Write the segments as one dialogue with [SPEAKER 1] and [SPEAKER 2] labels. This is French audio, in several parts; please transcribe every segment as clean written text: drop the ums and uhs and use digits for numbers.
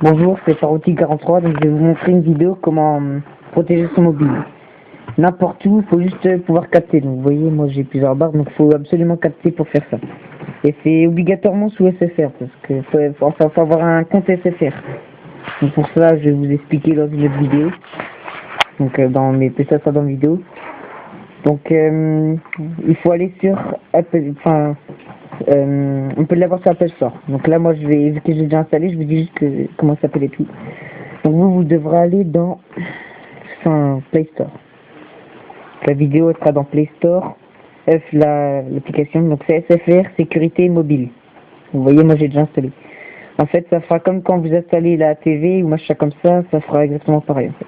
[SPEAKER 1] Bonjour, c'est Farouti43, donc je vais vous montrer une vidéo comment protéger son mobile. N'importe où, il faut juste pouvoir capter. Donc vous voyez, moi j'ai plusieurs barres, donc il faut absolument capter pour faire ça. Et c'est obligatoirement sous SFR, parce que faut avoir un compte SFR. Donc pour cela, je vais vous expliquer dans une autre vidéo. Donc ça sera dans la vidéo. Donc il faut aller sur Apple, on peut l'avoir sur Apple Store. Donc là, moi, vu que j'ai déjà installé, je vous dis juste comment ça s'appelle et tout. Donc vous devrez aller dans Play Store. La vidéo sera dans Play Store, l'application, donc c'est SFR Sécurité Mobile. Vous voyez, moi j'ai déjà installé. En fait, ça fera comme quand vous installez la TV ou machin comme ça fera exactement pareil en fait.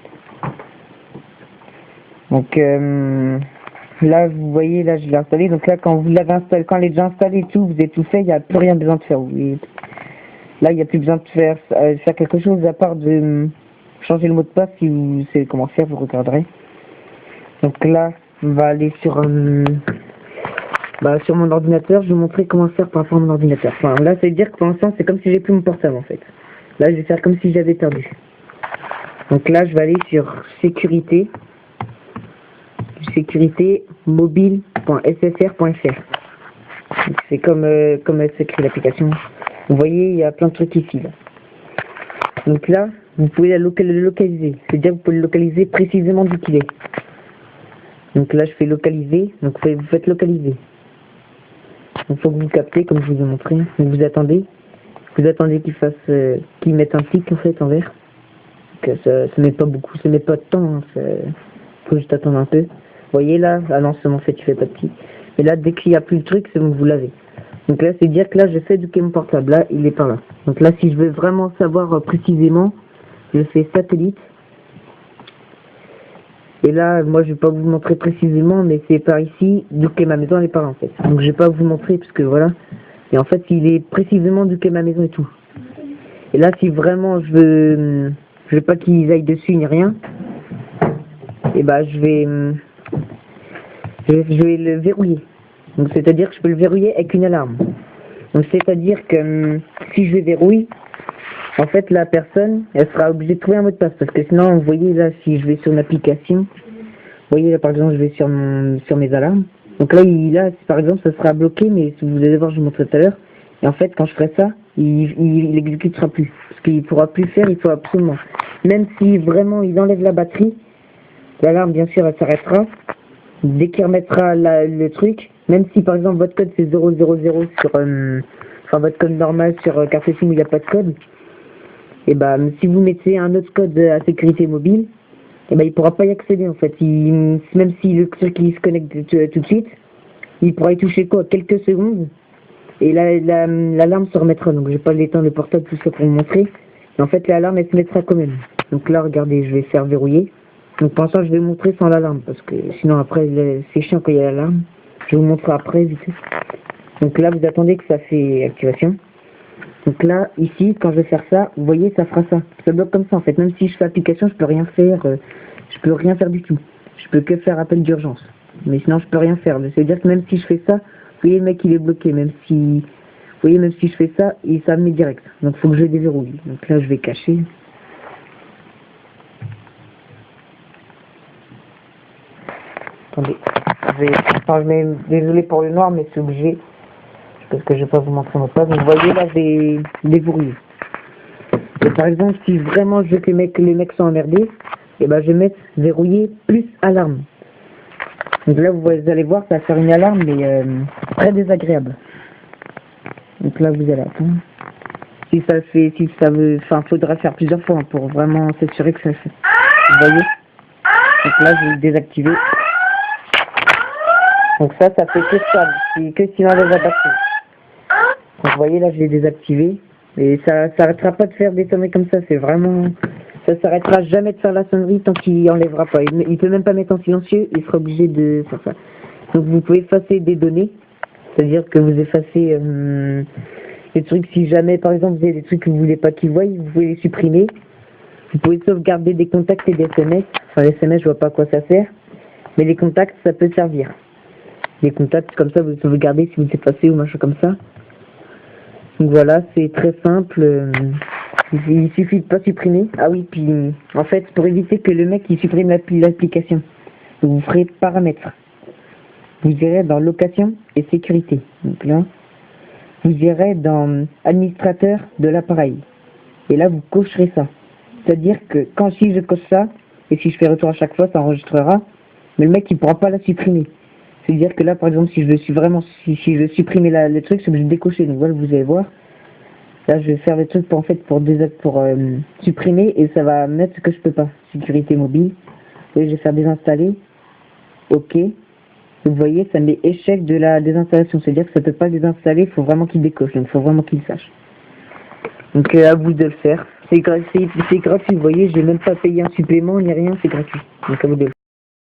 [SPEAKER 1] Donc là, vous voyez, là, je l'ai installé. Donc là, quand vous l'avez installé, quand elle est déjà installée et tout, vous avez tout fait, il n'y a plus rien besoin de faire. Là, il n'y a plus besoin de faire quelque chose à part de changer le mot de passe. Si vous savez comment faire, vous regarderez. Donc là, on va aller sur mon ordinateur. Je vais vous montrer comment faire par rapport à mon ordinateur. Enfin, là, ça veut dire que pour l'instant, c'est comme si j'ai plus mon portable en fait. Là, je vais faire comme si j'avais perdu. Donc là, je vais aller sur sécurité mobile.sfr.fr. C'est comme elle s'écrit l'application. Vous voyez, il y a plein de trucs ici. Là. Donc là, vous pouvez le localiser. C'est-à-dire que vous pouvez le localiser précisément d'où qu'il est. Donc là, je fais localiser. Donc vous faites localiser. Donc il faut que vous captez, comme je vous ai montré. Donc vous attendez. Qu'il mette un tic en fait en vert. Donc ça met pas beaucoup, ça met pas de temps. Hein. Faut juste attendre un peu. Vous voyez là, ah non, c'est bon, en fait, il fait pas de petit. Et là, dès qu'il n'y a plus le truc, c'est bon, vous l'avez. Donc là, c'est dire que là, je sais d'où est mon portable. Là, il est par là. Donc là, si je veux vraiment savoir précisément, je fais satellite. Et là, moi, je vais pas vous montrer précisément, mais c'est par ici, d'où est ma maison, elle est par là, en fait. Donc je vais pas vous montrer, parce que voilà. Et en fait, il est précisément d'où est ma maison et tout. Et là, si vraiment je veux pas qu'ils aillent dessus ni rien, et bah, je vais le verrouiller. Donc c'est-à-dire que je peux le verrouiller avec une alarme. Donc c'est-à-dire que si je le verrouille, en fait la personne, elle sera obligée de trouver un mot de passe. Parce que sinon, vous voyez là, si je vais sur une application, vous voyez là par exemple, je vais sur mes alarmes. Donc là, par exemple, ça sera bloqué, mais si vous allez voir, je vous montrerai tout à l'heure. Et en fait, quand je ferai ça, il exécutera plus. Parce qu'il pourra plus faire, il faut absolument. Même si vraiment il enlève la batterie, l'alarme bien sûr elle s'arrêtera. Dès qu'il remettra le truc, même si par exemple votre code c'est 000 sur votre code normal sur carte SIM où il n'y a pas de code, et bah si vous mettez un autre code à sécurité mobile, et bah il pourra pas y accéder en fait. Même si le truc il se connecte tout de suite, il pourra y toucher quoi quelques secondes et l'alarme se remettra. Donc je vais pas l'éteindre le portable tout ça pour vous montrer. Et en fait l'alarme elle se mettra quand même. Donc là regardez, je vais faire verrouiller. Donc pour l'instant je vais vous montrer sans l'alarme parce que sinon après c'est chiant quand il y a l'alarme. Je vais vous montrer après vite. Donc là vous attendez que ça fait activation. Donc là ici quand je vais faire ça, vous voyez ça fera ça. Ça bloque comme ça en fait. Même si je fais application je peux rien faire. Je peux rien faire du tout. Je peux que faire appel d'urgence. Mais sinon je peux rien faire. Ça veut dire que même si je fais ça, vous voyez le mec il est bloqué. Même si je fais ça, ça me met direct. Donc il faut que je le déverrouille. Donc là je vais cacher. Attendez, désolé pour le noir, mais c'est obligé, parce que je vais pas vous montrer mon pas. Vous voyez là, j'ai déverrouillé. Et par exemple, si vraiment je veux que les mecs sont emmerdés, et ben je vais mettre verrouillé plus alarme. Donc là, vous allez voir, ça va faire une alarme, mais très désagréable. Donc là, vous allez attendre. Faudra faire plusieurs fois pour vraiment s'assurer que ça fait. Vous voyez? Donc là, je vais le désactiver. Donc ça fait que ça, c'est que s'il enlève la batterie. Donc vous voyez là je l'ai désactivé. Et ça s'arrêtera pas de faire des sonneries comme ça, c'est vraiment. Ça s'arrêtera jamais de faire la sonnerie tant qu'il enlèvera pas. Il peut même pas mettre en silencieux, il sera obligé de faire ça. Donc vous pouvez effacer des données. C'est-à-dire que vous effacez les trucs si jamais par exemple vous avez des trucs que vous voulez pas qu'ils voient, vous pouvez les supprimer. Vous pouvez sauvegarder des contacts et des SMS. Enfin les SMS je vois pas à quoi ça sert. Mais les contacts ça peut servir. Les contacts comme ça vous sauvegardez si vous effacez ou machin comme ça. Donc voilà, c'est très simple. Il suffit de pas supprimer. Ah oui, puis en fait, pour éviter que le mec il supprime l'application, vous ferez paramètres. Vous irez dans location et sécurité. Donc là, vous irez dans administrateur de l'appareil. Et là, vous cocherez ça. C'est-à-dire que quand si je coche ça, et si je fais retour à chaque fois, ça enregistrera, mais le mec il pourra pas la supprimer. C'est-à-dire que là, par exemple, si je veux supprimer le truc, c'est que je vais décocher. Donc voilà, vous allez voir. Là, je vais faire le truc pour supprimer et ça va mettre ce que je peux pas. Sécurité mobile. Et je vais faire désinstaller. OK. Vous voyez, ça met échec de la désinstallation. C'est-à-dire que ça peut pas désinstaller, il faut vraiment qu'il décoche. Donc il faut vraiment qu'il sache. Donc à vous de le faire. C'est gratuit, vous voyez, j'ai même pas payé un supplément ni rien, c'est gratuit. Donc à vous de le faire.